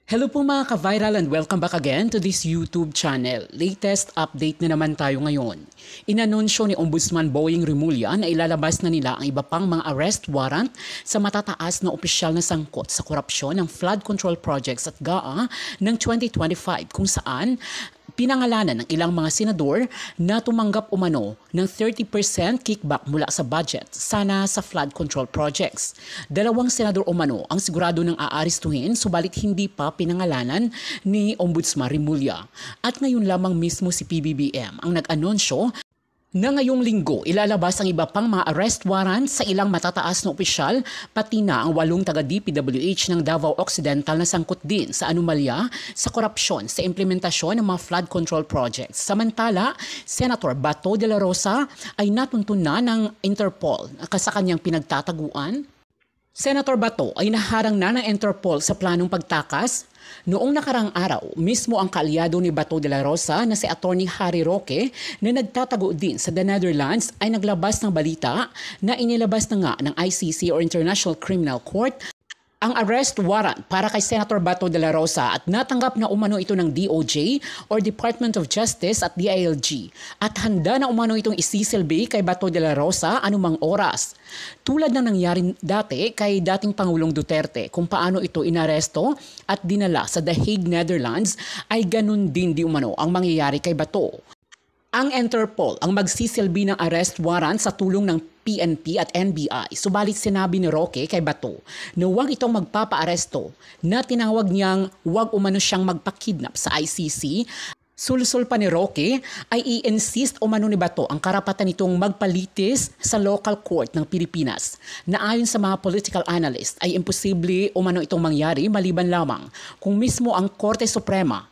Hello po mga ka-viral and welcome back again to this YouTube channel. Latest update na naman tayo ngayon. Inanunsyo ni Ombudsman Boying Rimulya na ilalabas na nila ang iba pang mga arrest warrant sa matataas na opisyal na sangkot sa korupsyon ng flood control projects at GAA ng 2025 kung saan pinangalanan ng ilang mga senador na tumanggap umano ng 30% kickback mula sa budget sana sa flood control projects. Dalawang senador umano ang sigurado ng aaristuhin subalit hindi pa pinangalanan ni Ombudsman Rimulya. At ngayon lamang mismo si PBBM ang nag-anunsyo na ngayong linggo ilalabas ang iba pang mga arrest warrant sa ilang matataas na opisyal pati na ang 8 taga-DPWH ng Davao Occidental na sangkot din sa anomalya sa korupsyon sa implementasyon ng mga flood control projects. Samantala, Senator Bato de la Rosa ay natuntun na ng Interpol sa kanyang pinagtataguan. Senator Bato ay naharang na ng Interpol sa planong pagtakas. Noong nakarang araw, mismo ang kaalyado ni Bato de la Rosa na si Attorney Harry Roque na nagtatago din sa the Netherlands ay naglabas ng balita na inilabas na nga ng ICC or International Criminal Court ang arrest warrant para kay Senator Bato de la Rosa at natanggap na umano ito ng DOJ or Department of Justice at DILG at handa na umano itong isisilbi kay Bato de la Rosa anumang oras. Tulad ng nangyari dati kay dating Pangulong Duterte kung paano ito inaresto at dinala sa The Hague, Netherlands ay ganun din di umano ang mangyayari kay Bato. Ang Interpol ang magsisilbi ng arrest warrant sa tulong ng PNP at NBI. Subalit sinabi ni Roque kay Bato na huwag itong magpapaaresto na tinawag niyang huwag umano siyang magpakidnap sa ICC. Sulsul pa ni Roque ay i-insist umano ni Bato ang karapatan nitong magpalitis sa local court ng Pilipinas na ayon sa mga political analyst ay imposible umano itong mangyari maliban lamang kung mismo ang Korte Suprema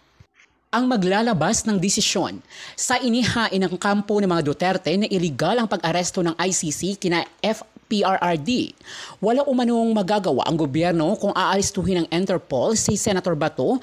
ang maglalabas ng desisyon sa inihain ng kampo ng mga Duterte na iligal ang pag-aresto ng ICC kina FPRRD. Wala umanong magagawa ang gobyerno kung aarestuhin ng Interpol si Senator Bato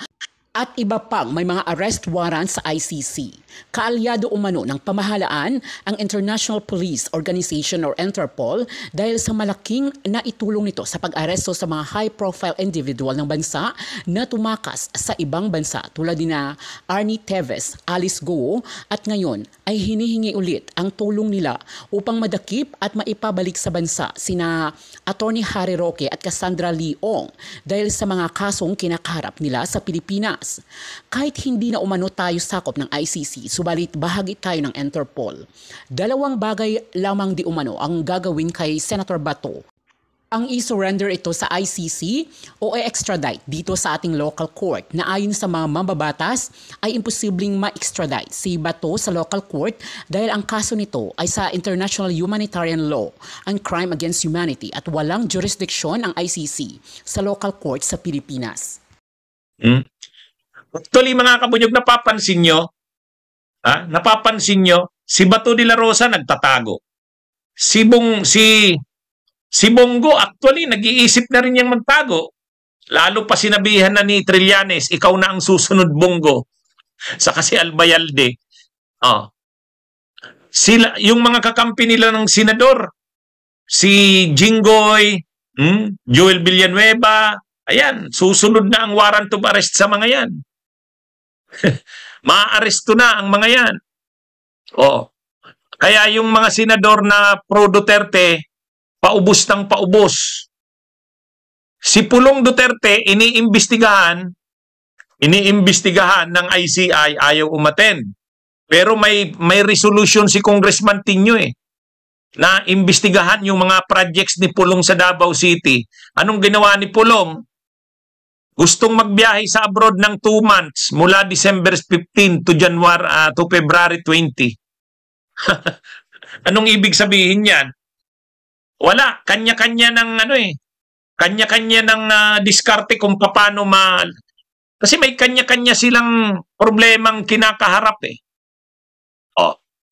at iba pang may mga arrest warrant sa ICC. Kaalyado umano ng pamahalaan ang International Police Organization or Interpol dahil sa malaking naitulong nito sa pag-aresto sa mga high-profile individual ng bansa na tumakas sa ibang bansa tulad ni na Arnie Teves, Alice Go at ngayon ay hinihingi ulit ang tulong nila upang madakip at maipabalik sa bansa sina Attorney Harry Roque at Cassandra Leong dahil sa mga kasong kinakaharap nila sa Pilipinas. Kahit hindi na umano tayo sakop ng ICC, subalit bahagi tayo ng Interpol. Dalawang bagay lamang di umano ang gagawin kay Senator Bato. Ang i-surrender ito sa ICC o i-extradite dito sa ating local court na ayon sa mga mambabatas ay imposibleng ma-extradite si Bato sa local court dahil ang kaso nito ay sa International Humanitarian Law, ang crime against humanity at walang jurisdiction ang ICC sa local court sa Pilipinas. Actually, mga kabunyog, napapansin nyo, si Bato de la Rosa nagtatago. Si Bongo, actually, nag-iisip na rin niyang magtago. Lalo pa sinabihan na ni Trillanes, ikaw na ang susunod, Bongo. Saka si Albayalde. Yung mga kakampi nila ng senador, si Jinggoy, Joel Villanueva, ayan, susunod na ang warrant of arrest sa mga yan. Maaaresto na ang mga yan. Kaya yung mga senador na pro-Duterte, paubos ng paubos. Si Pulong Duterte, iniimbestigahan ng ICI, ayaw umattend. Pero may resolution si Congressman Tinio na imbestigahan yung mga projects ni Pulong sa Davao City. Anong ginawa ni Pulong? Gustong magbiyahe sa abroad ng 2 months mula December 15 to February 20. Anong ibig sabihin yan? Wala, kanya-kanya ng kanya-kanya ng diskarte kung paano kasi may kanya-kanya silang problemang kinakaharap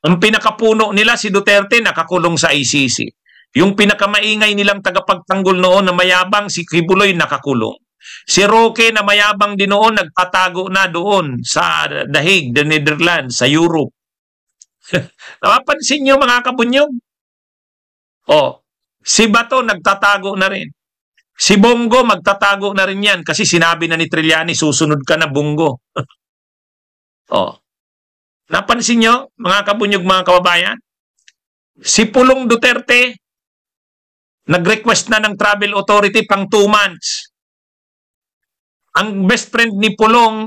Ang pinakapuno nila si Duterte nakakulong sa ICC. Yung pinakamaingay nilang tagapagtanggol noon na mayabang si Kibuloy nakakulong. Si Roque na mayabang din noon, nagtatago na doon sa The Hague, the Netherlands, sa Europe. Napapansin nyo mga kabunyog? Si Bato nagtatago na rin. Si Bongo, magtatago na rin yan kasi sinabi na ni Trillanes, susunod ka na, Bongo. Oh. Napansin nyo, mga kabunyog, mga kababayan? Si Pulong Duterte, nag-request na ng travel authority pang 2 months. Ang best friend ni Pulong,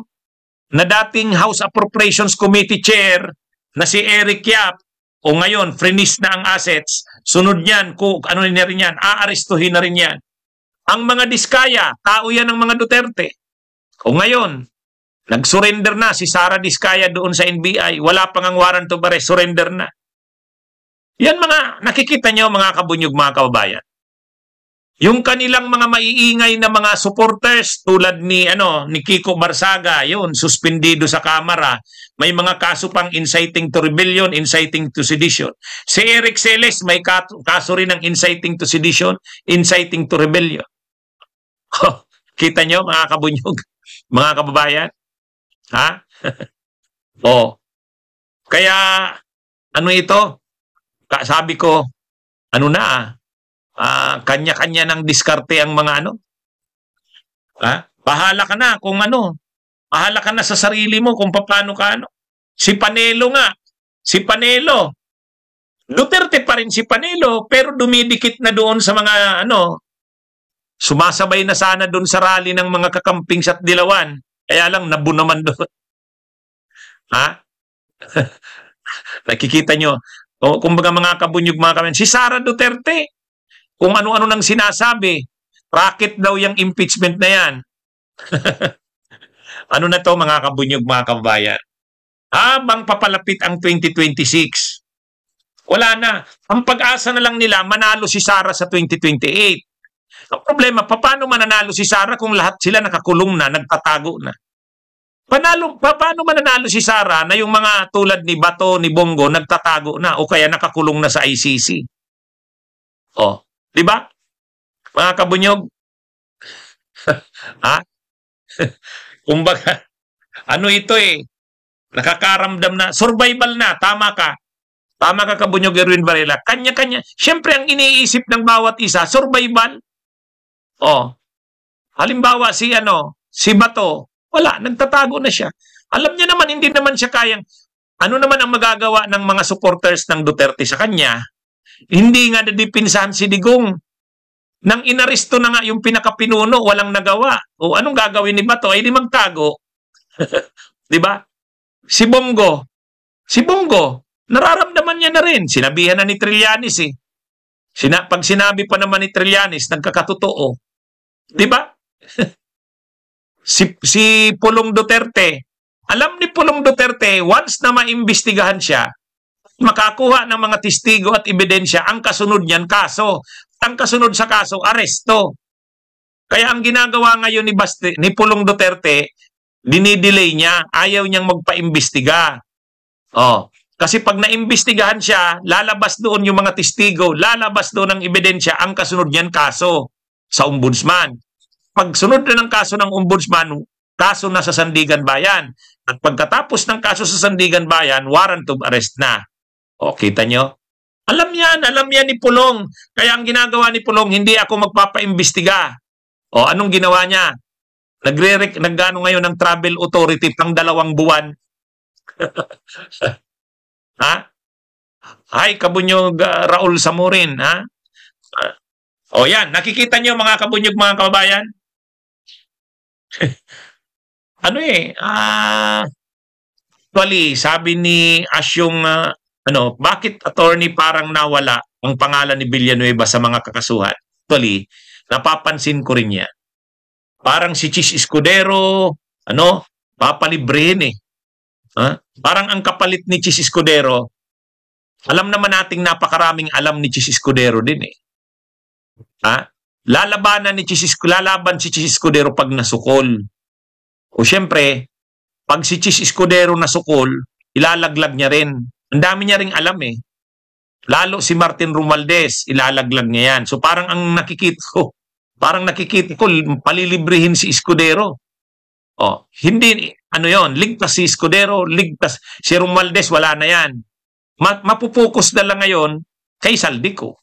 na dating House Appropriations Committee Chair, na si Eric Yap, o ngayon, freeze na ang assets, sunod niyan, kung ano na rin yan, aarestuhin na rin yan. Ang mga Diskaya, tao yan ng mga Duterte. O ngayon, nag-surrender na si Sara Diskaya doon sa NBI, wala pang ang warrant of arrest, surrender na. Yan mga, nakikita nyo mga kabunyog, mga kababayan. Yung kanilang mga maiingay na mga supporters tulad ni Kiko Barsaga, yun, suspendido sa Kamara. May mga kaso pang inciting to rebellion, inciting to sedition. Si Eric Celes may kaso rin ng inciting to sedition, inciting to rebellion. Kita nyo mga kabunyog, mga kababayan? Ha? Oh. Kaya ano ito? Sabi ko, kanya-kanya ng diskarte ang mga bahala ka na kung bahala ka na sa sarili mo kung paano ka Si Panelo nga, si Panelo, Duterte pa rin si Panelo, pero dumidikit na doon sa mga sumasabay na sana doon sa rally ng mga kakamping sa Dilawan, kaya lang nabu naman doon. Ha? Nakikita nyo, kumbaga mga kabunyog, mga kamen, si Sara Duterte, kung ano-ano nang sinasabi, racket daw yung impeachment na yan. Ano na to mga kabunyog, mga kabayan? Habang papalapit ang 2026, wala na. Ang pag-asa na lang nila, manalo si Sara sa 2028. Ang problema, paano mananalo si Sara kung lahat sila nakakulong na, nagtatago na? Paano mananalo si Sara na yung mga tulad ni Bato, ni Bongo, nagtatago na o kaya nakakulong na sa ICC? Oh. Di ba? Mga kabunyog? Ha? Kumbaga, ito nakakaramdam na, survival na, tama ka. Tama ka, kabunyog Erwin Varela. Kanya-kanya. Siyempre, ang iniisip ng bawat isa, survival. Oh. Halimbawa, si Bato, wala, nagtatago na siya. Alam niya naman, hindi naman siya kayang, ano naman ang magagawa ng mga supporters ng Duterte sa kanya? Hindi nga nadipinsahan si Digong. Nang inaresto na nga yung pinakapinuno, walang nagawa. O anong gagawin ni Bato? Ay di magtago. Di ba? Si Bongo, nararamdaman niya na rin. Sinabihan na ni Trillanes eh. Pag sinabi pa naman ni Trillanes, nagkakatotoo. Di ba? si Pulong Duterte, alam ni Pulong Duterte, once na maimbestigahan siya, makakuha ng mga testigo at ebidensya, ang kasunod niyan, kaso. Ang kasunod sa kaso, aresto. Kaya ang ginagawa ngayon ni Pulong Duterte, dinidelay niya, ayaw niyang magpa-imbestiga. Oh, kasi pag naimbestigahan siya, lalabas doon yung mga testigo, lalabas doon ang ebidensya, ang kasunod niyan, kaso sa ombudsman. Pag sunod na ng kaso ng ombudsman, kaso na sa Sandigan Bayan. At pagkatapos ng kaso sa Sandigan Bayan, warrant of arrest na. O, kita nyo? Alam yan ni Pulong. Kaya ang ginagawa ni Pulong, hindi ako magpapaimbestiga. O, anong ginawa niya? Nagano ngayon ng travel authority pang 2 buwan. Ha? Ay, kabunyog Raul Samurin, ha? O yan, nakikita nyo mga kabunyog, mga kababayan? Actually, sabi ni Asyong, bakit attorney parang nawala ang pangalan ni Villanueva sa mga kakasuhan? Actually, napapansin ko rin yan. Parang si Chis Escudero, papalibrehin eh. Parang ang kapalit ni Chis Escudero, alam naman nating napakaraming alam ni Chis Escudero din eh. Lalaban si Chis Escudero pag nasukol. O syempre, pag si Chis Escudero nasukol, ilalaglag niya rin. Ang dami niya ring alam eh. Lalo si Martin Romualdez, ilalaglag niya yan. So parang nakikita ko, palilibrihin si Escudero. Oh, hindi, ligtas si Escudero, ligtas. Si Romualdez, wala na yan. Mapupokus na lang ngayon kay Saldico.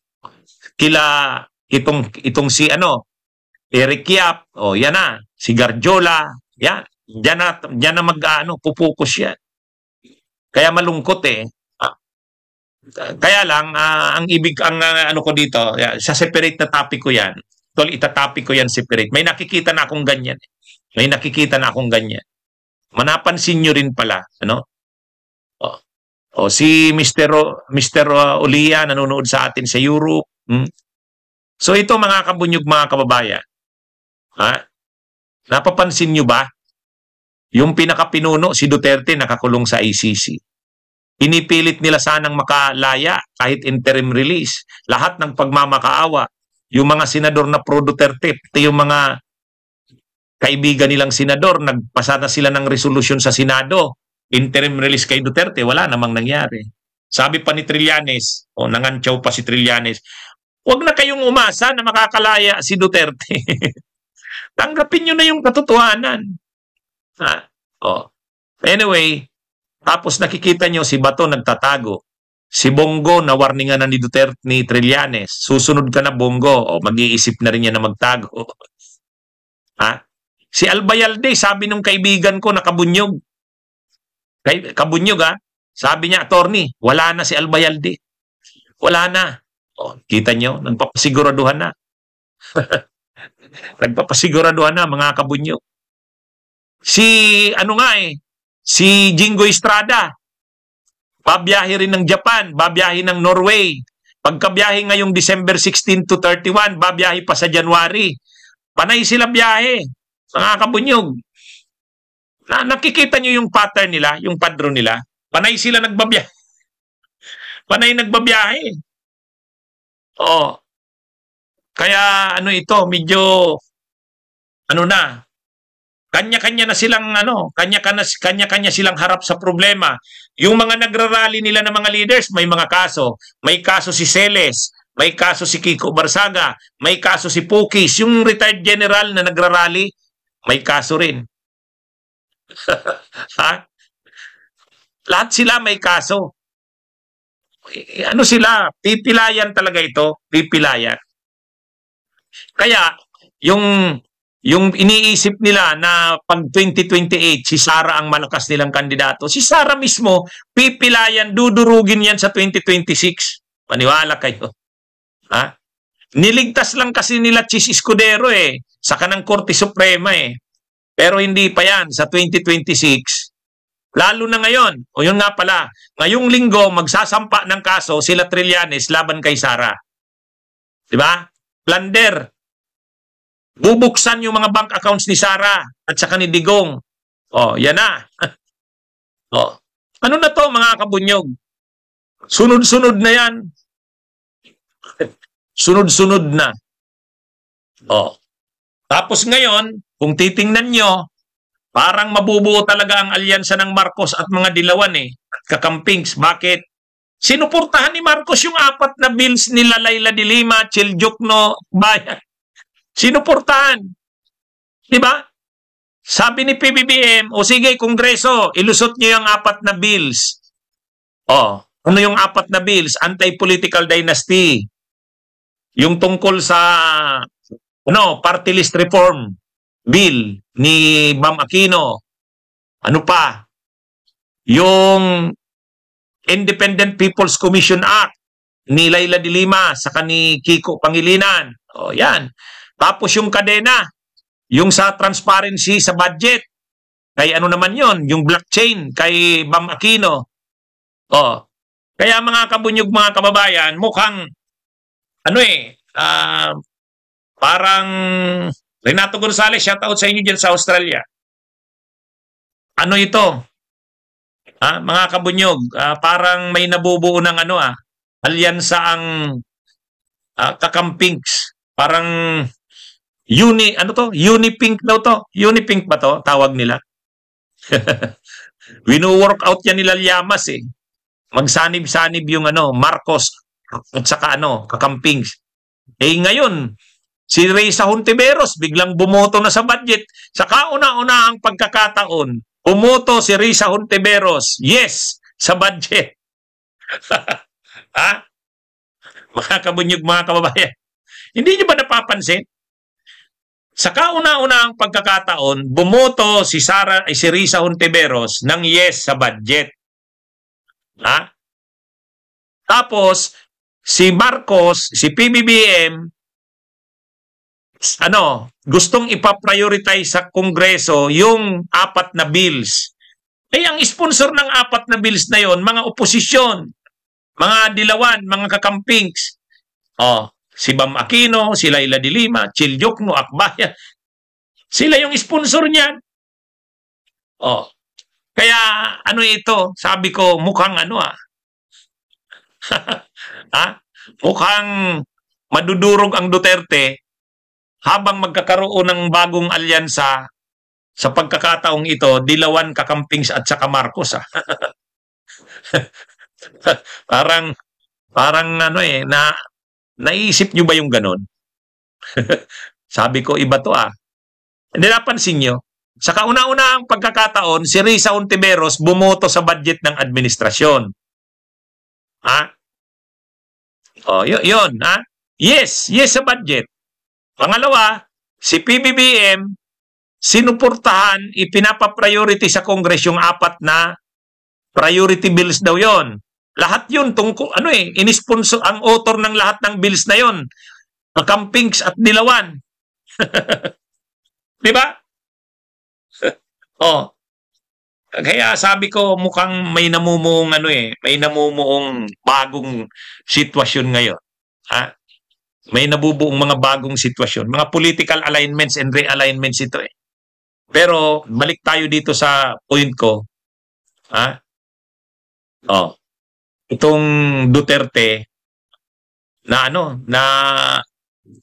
Itong si Eric Yap, yan na, si Garjola, yan, diyan na pupukus yan. Kaya malungkot eh. Kaya lang, ang ano ko dito, sa separate na topic ko yan, tol, itatopic ko yan separate. May nakikita na akong ganyan. Manapansin nyo rin pala, ano? Si Mr. Olia nanonood sa atin sa Europe. So ito mga kabunyog, mga kababayan. Napapansin nyo ba? Yung pinakapinuno, si Duterte, nakakulong sa ICC. Pinipilit nila sanang makalaya kahit interim release. Lahat ng pagmamakaawa. Yung mga senador na pro-Duterte, yung mga kaibigan nilang senador, nagpasa na sila ng resolusyon sa Senado. Interim release kay Duterte, wala namang nangyari. Sabi pa ni Trillanes, nangantyaw pa si Trillanes, huwag na kayong umasa na makakalaya si Duterte. Tanggapin nyo na yung katotohanan. Anyway, tapos nakikita nyo si Bato nagtatago. Si Bongo na warningan na ni Duterte, ni Trillanes. Susunod ka na, Bongo. Mag-iisip na rin yan na magtago. Si Albayalde, sabi nung kaibigan ko na kabunyog. Kabunyog sabi niya, attorney, wala na si Albayalde. Wala na. Kita nyo, nagpapasiguraduhan na. Nagpapasiguraduhan na, mga kabunyog. Si Jingo Estrada, babiyahe rin ng Japan, babiyahe ng Norway. Pagkabiyahe ngayong December 16 to 31, babiyahe pa sa January. Panay sila biyahe, mga kabunyog. Nakikita nyo yung pattern nila, yung padron nila. Panay sila nagbabiyahe. Panay nagbabiyahe. Kaya ito, medyo kanya-kanya na silang kanya-kanya silang harap sa problema. Yung mga nagrarally nila ng mga leaders, may mga kaso. May kaso si Celes, may kaso si Kiko Barsaga, may kaso si Pukis. Yung retired general na nagrarally, may kaso rin. Lahat sila may kaso. Sila? Pipilayan talaga ito. Pipilayan. Kaya, yung iniisip nila na pag 2028, si Sara ang malakas nilang kandidato. Si Sara mismo, pipilayan, dudurugin yan sa 2026. Maniwala kayo. Niligtas lang kasi nila Chis Escudero sa kanang Korte Suprema Pero hindi pa yan sa 2026. Lalo na ngayon. O yun nga pala, ngayong linggo magsasampa ng kaso sila Trillanes laban kay Sara. Diba? Plunder. Bubuksan yung mga bank accounts ni Sara at saka ni Digong. Yan na. Ano na to, mga kabunyog? Sunod-sunod na yan. Sunod-sunod na. Tapos ngayon, kung titingnan nyo, parang mabubuo talaga ang alyansa ng Marcos at mga dilawan at kakampings. Bakit? Sinuportahan ni Marcos yung 4 na bills nila Laila de Lima, Chil Jokno, Bayan. Sinuportahan. Diba? Sabi ni PBBM, sige, Kongreso, ilusot nyo yung 4 na bills. Ano yung 4 na bills? Anti-political dynasty. Yung tungkol sa party list reform bill ni Bam Aquino. Ano pa? Yung Independent People's Commission Act ni Laila de Lima saka ni Kiko Pangilinan. Yan. Tapos yung kadena, yung sa transparency sa budget. Kay naman yon, yung blockchain kay Bam Aquino. Kaya mga kabunyog, mga kababayan, mukhang parang Renato Gonzales, shout out sa inyo dyan sa Australia. Ano ito? Mga kabunyog, parang may nabubuo ng alyansa ang kakampings. Parang Unipink daw to. Unipink ba to? Tawag nila. Wino-work out yan nila Llamas Magsanib-sanib yung Marcos at saka kakampings. Ngayon, si Risa Hontiveros biglang bumoto na sa budget. Sa kauna-una ang pagkakataon, bumoto si Risa Hontiveros, yes, sa budget. Mga kabunyog, mga kababayan. Hindi nyo ba napapansin? Sa kauna-unahang pagkakataon, bumoto si Risa Hontiveros ng yes sa budget. Ha? Tapos, si Marcos, si PBBM, gustong ipaprioritize sa Kongreso yung 4 na bills. Ang sponsor ng 4 na bills na yon, mga oposisyon, mga dilawan, mga kakampings. Si Bam Aquino, si Laila de Lima, Chil Jokno, Akbayan. Sila yung sponsor niyan. Kaya ito, sabi ko mukhang mukhang madudurog ang Duterte habang magkakaroon ng bagong alyansa sa pagkakataong ito, dilawan, kakampings at saka Marcos. parang naisip nyo ba yung ganon? Sabi ko, iba to Hindi napansin nyo. Sa kauna-unahang pagkakataon, si Risa Hontiveros bumoto sa budget ng administrasyon. Yun. Yes sa budget. Pangalawa, si PBBM, sinuportahan, ipinapa-priority sa Congress yung 4 na priority bills daw yon. Lahat yun, inisponsor, ang author ng lahat ng bills na yon, kakampings at dilawan. Di ba? Kaya sabi ko mukhang may namumuong may namumuong bagong sitwasyon ngayon. May nabubuong mga bagong sitwasyon, mga political alignments and realignments ito Pero balik tayo dito sa point ko. Itong Duterte na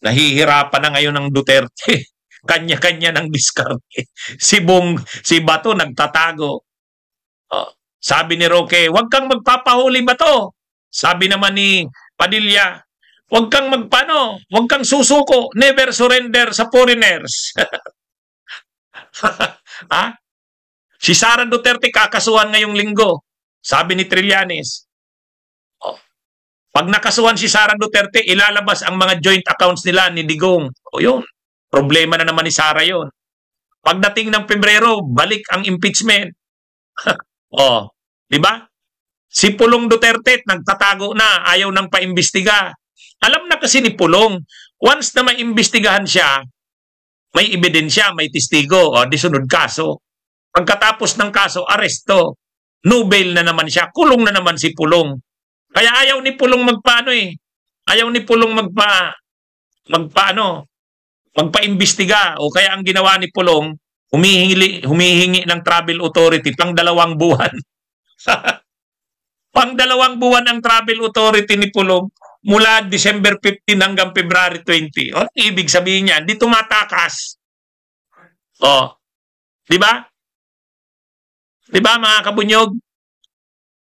nahihirapan na ngayon ng Duterte. Kanya-kanya ng diskarte. Si Bato nagtatago. Sabi ni Roque, "Huwag kang magpapahuli, Bato." Sabi naman ni Padilla, "Huwag kang huwag kang susuko, never surrender sa foreigners." Si Sara Duterte kakasuhan ngayong linggo. Sabi ni Trillanes, pag nakasuhan si Sara Duterte, ilalabas ang mga joint accounts nila ni Digong. Yun. Problema na naman ni Sara yon. Pagdating ng Pebrero, balik ang impeachment. Di ba? Si Pulong Duterte nagtatago na, ayaw nang paimbestiga. Alam na kasi ni Pulong, once na maimbestigahan siya, may ebidensya, may testigo, di sunod kaso. Pagkatapos ng kaso, aresto. No bail na naman siya, kulong na naman si Pulong. Kaya ayaw ni Pulong Ayaw ni Pulong magpaimbestiga. O kaya ang ginawa ni Pulong, humihingi ng travel authority pang 2 buwan. Pang 2 buwan ang travel authority ni Pulong mula December 15 hanggang February 20. Ibig sabihin niya, di tumatakas. Di ba? Di ba mga kabunyog?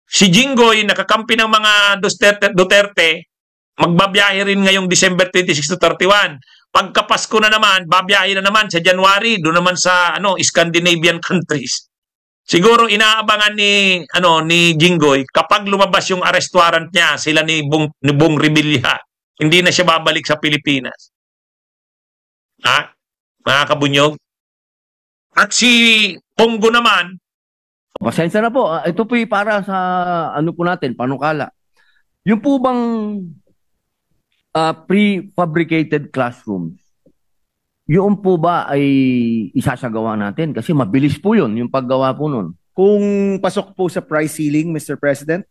Si Jinggoy, nakakampi ng mga Duterte, magbabiyahe rin ngayong December 26 to 31. Pagkapasko na naman, babiyahe na naman sa January, doon naman sa Scandinavian countries. Siguro inaabangan ni Jinggoy kapag lumabas yung arrest warrant niya, sila ni Bong Revilla, hindi na siya babalik sa Pilipinas. Mga kabunyog? At si Pongo naman, pasensya na po. Ito po para sa po natin, panukala. Yung po bang prefabricated classrooms, yun po ba ay isasagawa natin? Kasi mabilis po yun, yung paggawa po nun. Kung pasok po sa price ceiling, Mr. President,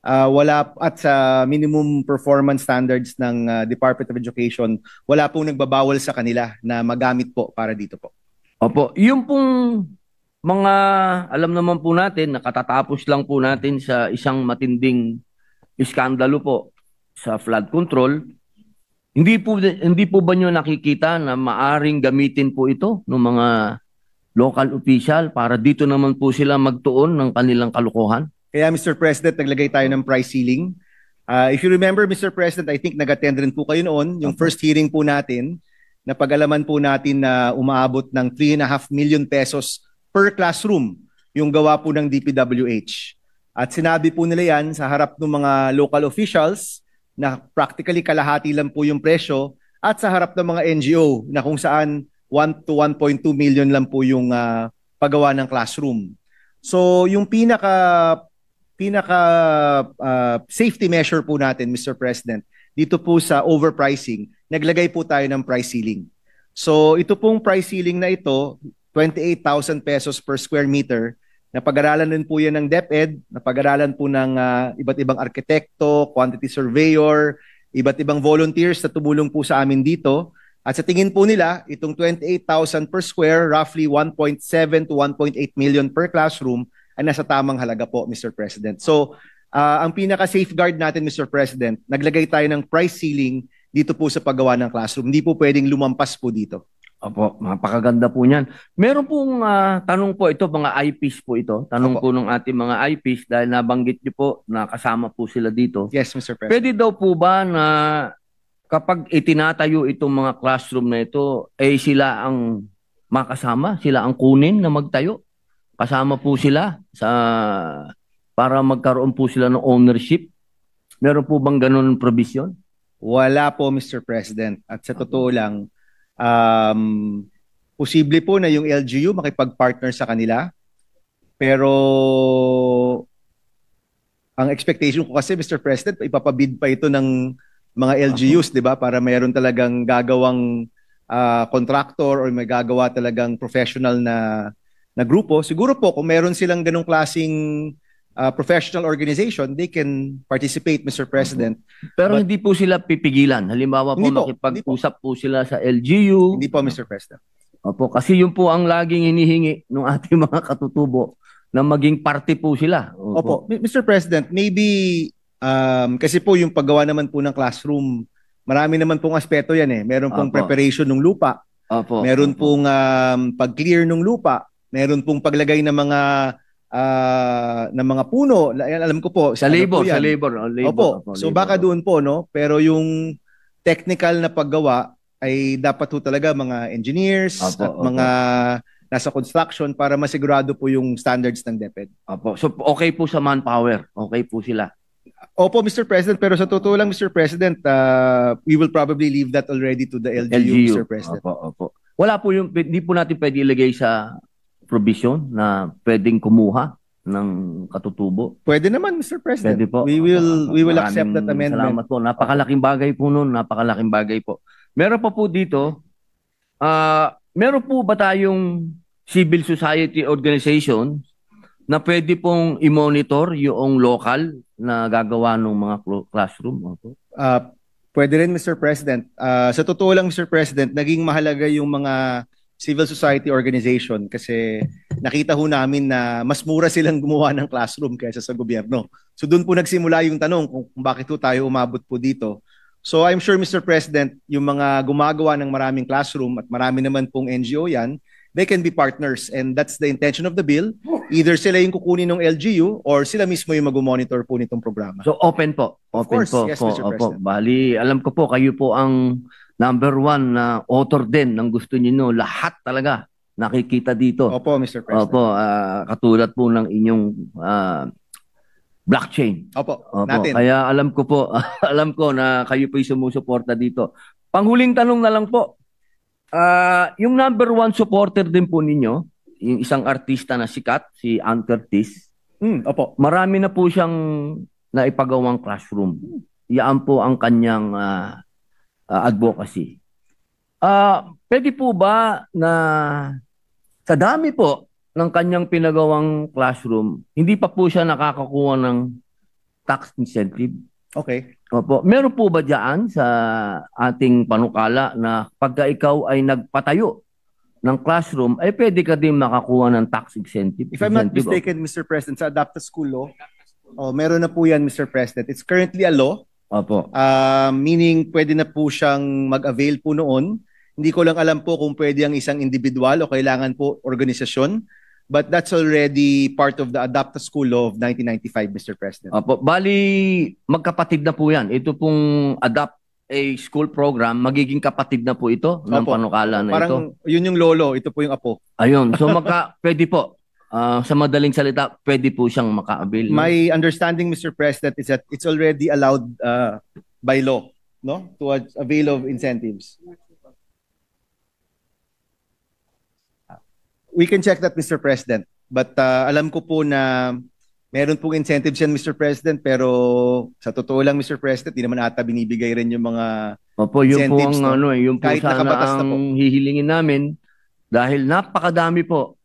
wala at sa minimum performance standards ng Department of Education, wala pong nagbabawal sa kanila na magamit po para dito po. Opo, yung pong mga alam naman po natin, nakatatapos lang po natin sa isang matinding iskandalo po sa flood control. Hindi po ba nyo nakikita na maaring gamitin po ito ng mga local official para dito naman po sila magtuon ng kanilang kalukuhan? Kaya Mr. President, naglagay tayo ng price ceiling. If you remember, Mr. President, I think nag-attend rin po kayo noon, yung first hearing po natin, na pag-alaman po natin na umaabot ng 3.5 million pesos per classroom yung gawa po ng DPWH. At sinabi po nila yan sa harap ng mga local officials na practically kalahati lang po yung presyo at sa harap ng mga NGO na kung saan 1 to 1.2 million lang po yung paggawa ng classroom. So yung pinaka safety measure po natin, Mr. President, dito po sa overpricing, naglagay po tayo ng price ceiling. So ito pong price ceiling na ito, 28,000 pesos per square meter. Napag-aralan din po yan ng DepEd, napag-aralan po ng iba't ibang arkitekto, quantity surveyor, iba't ibang volunteers na tumulong po sa amin dito. At sa tingin po nila, itong 28,000 per square, roughly 1.7 to 1.8 million per classroom, ay nasa tamang halaga po, Mr. President. So, ang pinaka-safeguard natin, Mr. President, naglagay tayo ng price ceiling dito po sa paggawa ng classroom. Hindi po pwedeng lumampas po dito. Opo, napakaganda po niyan. Meron pong tanong po ito, mga eyepiece po ito. Tanong Opo. po ng ating mga eyepiece dahil nabanggit niyo po na kasama po sila dito. Yes, Mr. President. Pwede daw po ba na kapag itinatayo itong mga classroom na ito, eh sila ang makasama, sila ang kunin na magtayo? Kasama po sila sa para magkaroon po sila ng ownership? Meron po bang ganun provision? Wala po, Mr. President. At sa totoo lang, posible po na yung LGU makipag-partner sa kanila. Pero ang expectation ko kasi, Mr. President, ipapabid pa ito ng mga LGUs, di ba? Para mayroon talagang gagawang contractor or may gagawa talagang professional na grupo. Siguro po, kung meron silang ganong klaseng professional organization, they can participate, Mr. President. Pero But- hindi po sila pipigilan. Halimbawa po, Hindi po, makipag-usap po sila sa LGU. Hindi po, Mr. President. Opo, kasi yun po ang laging hinihingi ng ating mga katutubo na maging parte po sila. Opo, Mr. President, maybe kasi po yung paggawa naman po ng classroom, marami naman pong aspeto yan eh. Meron pong Opo. preparation ng lupa, Opo. meron Opo. pong pag-clear ng lupa, meron pong paglagay ng mga puno. Alam ko po, Sa ano labor, po yan. sa labor. Opo, so labor. baka doon po, no? Pero yung technical na paggawa ay dapat po talaga mga engineers Opo, at opo. mga nasa construction para masigurado po yung standards ng DepEd. Opo. So, okay po sa manpower. Okay po sila. Opo, Mr. President, pero sa totoo lang, Mr. President, we will probably leave that already to the LGU, Mr. President. Opo, opo. Wala po yung, hindi po natin pwede ilagay sa provision na pwedeng kumuha ng katutubo. Pwede naman, Mr. President. Pwede po. We will accept that Maraming amendment. Salamat po. Napakalaking bagay po nun. Napakalaking bagay po. Meron pa po dito, meron po ba tayong civil society organization na pwede pong i-monitor yung local na gagawa ng mga classroom? Opo. Pwede rin, Mr. President. Sa totoo lang, Mr. President, naging mahalaga yung mga civil society organization kasi nakita ho namin na mas mura silang gumawa ng classroom kaysa sa gobyerno. So doon po nagsimula yung tanong kung bakit po tayo umabot po dito. So I'm sure, Mr. President, yung mga gumagawa ng maraming classroom at marami naman pong NGO yan, they can be partners and that's the intention of the bill. Either sila yung kukunin ng LGU or sila mismo yung mag-monitor po nitong programa. So open po. Of Open course, po. yes, po. Mr. Opo. President. Bali, alam ko po, kayo po ang number one na author din ng gusto niyo lahat talaga nakikita dito. Opo, Mr. President. Opo, katulad po ng inyong blockchain. Opo, Opo, natin. kaya alam ko po, alam ko na kayo po yung sumusuporta dito. Panghuling tanong na lang po, yung number one supporter din po ninyo, yung isang artista na sikat, si Ann Curtis, Opo. marami na po siyang naipagawang classroom. Yan po ang kanyang advocacy. Pwede po ba na sa dami po ng kanyang pinagawang classroom, hindi pa po siya nakakakuha ng tax incentive? Okay. Opo. Meron po ba dyan sa ating panukala na pagka ikaw ay nagpatayo ng classroom, ay pwede ka din makakuha ng tax incentive? If I'm not mistaken, Mr. President, sa Adapted School Law, meron na po yan, Mr. President. It's currently a law, Opo. meaning pwede na po siyang mag-avail po noon. Hindi ko lang alam po kung pwede ang isang individual o kailangan po organisasyon. But that's already part of the Adapted School Law of 1995, Mr. President. Opo. Bali, magkapatid na po yan. Ito pong Adapt a School Program, magiging kapatid na po ito ng Opo. panukala na ito. Parang yun yung lolo, ito po yung apo. Ayun. So, pwede po. Sa madaling salita, pwede po siyang maka-avail. My understanding, Mr. President, is that it's already allowed by law, no, to avail of incentives. We can check that, Mr. President. But alam ko po na meron pong incentives yan, Mr. President, pero sa totoo lang, Mr. President, di naman ata binibigay rin yung mga Opo, yun po incentives, ang no? yun po Kahit sana nakabatas na po. ang hihilingin namin dahil napakadami po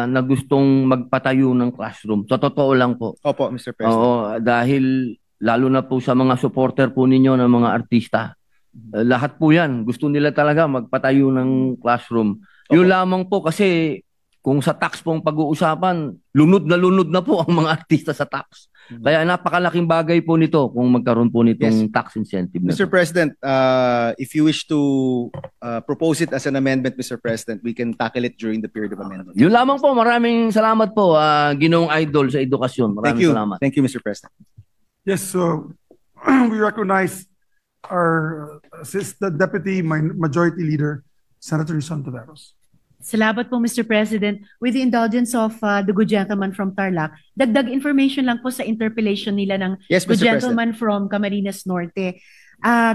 na gustong magpatayo ng classroom. Sa totoo lang po. Opo, Mr. President. Oo, dahil lalo na po sa mga supporter po ninyo ng mga artista. Lahat po yan. Gusto nila talaga magpatayo ng classroom. Yun lamang po kasi kung sa tax po ang pag-uusapan, lunod na po ang mga artista sa tax. Kaya napakalaking bagay po nito kung magkaroon po nitong tax incentive. Mr. President, if you wish to propose it as an amendment, Mr. President, we can tackle it during the period of amendment. Yun lamang po. Maraming salamat po, Ginoong Idol sa edukasyon. Maraming salamat. Thank you, Mr. President. Yes, so we recognize our Assistant Deputy Majority Leader, Senator Rizon Taveros. Salamat po, Mr. President. With the indulgence of the good gentleman from Tarlac, dagdag information lang po sa interpellation nila ng Yes, good Mr. gentleman from Camarines Norte.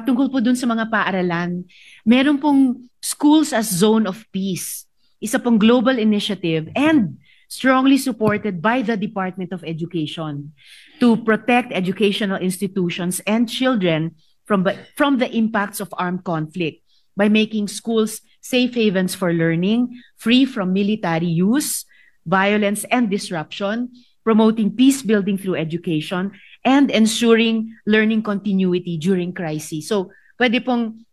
Tungkol po dun sa mga paaralan, meron pong Schools as Zone of Peace. Isa pong global initiative and strongly supported by the Department of Education to protect educational institutions and children from the impacts of armed conflict by making schools safe havens for learning, free from military use, violence, and disruption, promoting peace building through education, and ensuring learning continuity during crisis. So, pwede pong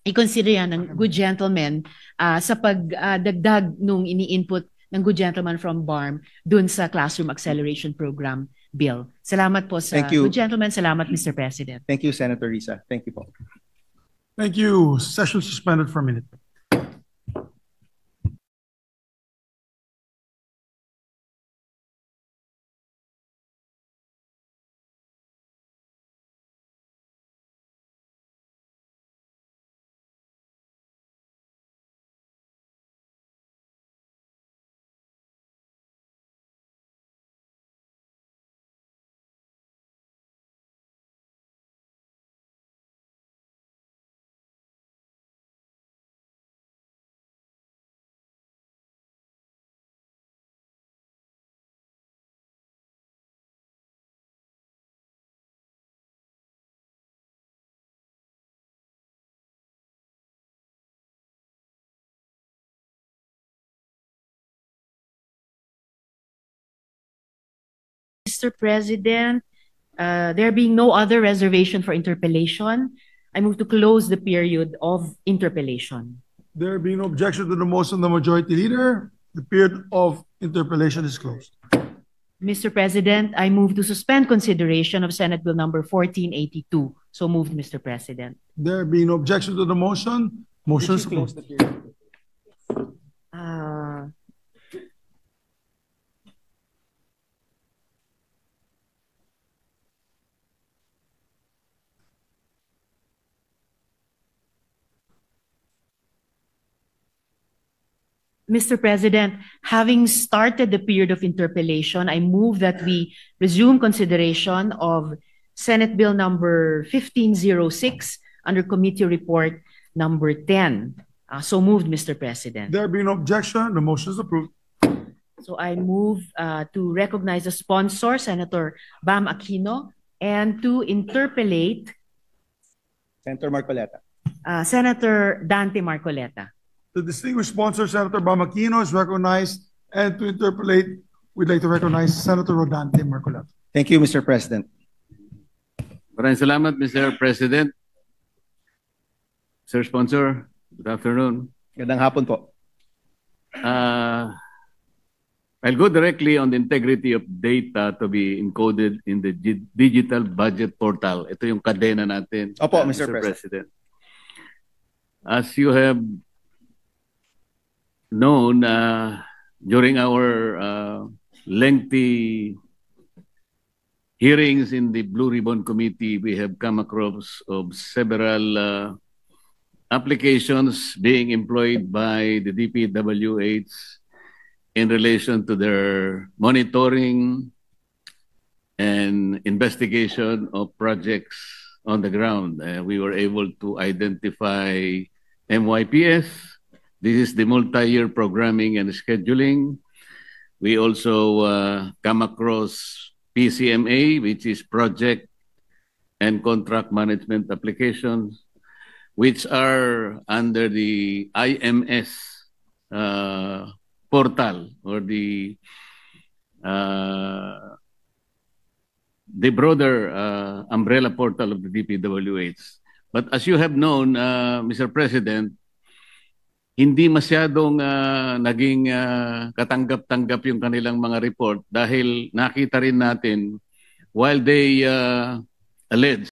i-consider yan ng good gentleman sa pagdagdag nung ini-input ng good gentleman from BARM dun sa Classroom Acceleration Program bill. Salamat po sa good gentleman. Salamat, Mr. President. Thank you, Senator Risa. Thank you po. Thank you. Session suspended for a minute. Mr. President, there being no other reservation for interpellation, I move to close the period of interpellation. There being no objection to the motion of the Majority Leader, the period of interpellation is closed. Mr. President, I move to suspend consideration of Senate Bill number 1482. So moved, Mr. President. There being no objection to the motion, motion is closed. Mr. President, having started the period of interpellation, I move that we resume consideration of Senate Bill number 1506 under Committee Report number 10. So moved, Mr. President. There being no objection, the motion is approved. So I move to recognize the sponsor, Senator Bam Aquino, and to interpellate Senator Marcoleta. Senator Dante Marcoleta. The distinguished sponsor, Senator Bam Aquino, is recognized, and to interpolate, we'd like to recognize Senator Rodante Marcoleta. Thank you, Mr. President. Maraming salamat, Mr. President. Sir Sponsor, good afternoon. Gandang hapon po. I'll go directly on the integrity of data to be encoded in the digital budget portal. Ito yung kadena natin. Opo, Mr. President. As you have known, during our lengthy hearings in the Blue Ribbon Committee, we have come across of several applications being employed by the DPWH in relation to their monitoring and investigation of projects on the ground. We were able to identify MYPS, This is the multi-year programming and scheduling. We also come across PCMA, which is project and contract management applications, which are under the IMS portal, or the broader umbrella portal of the DPWH. But as you have known, Mr. President, hindi masyadong naging katanggap-tanggap yung kanilang mga report dahil nakita rin natin while they allege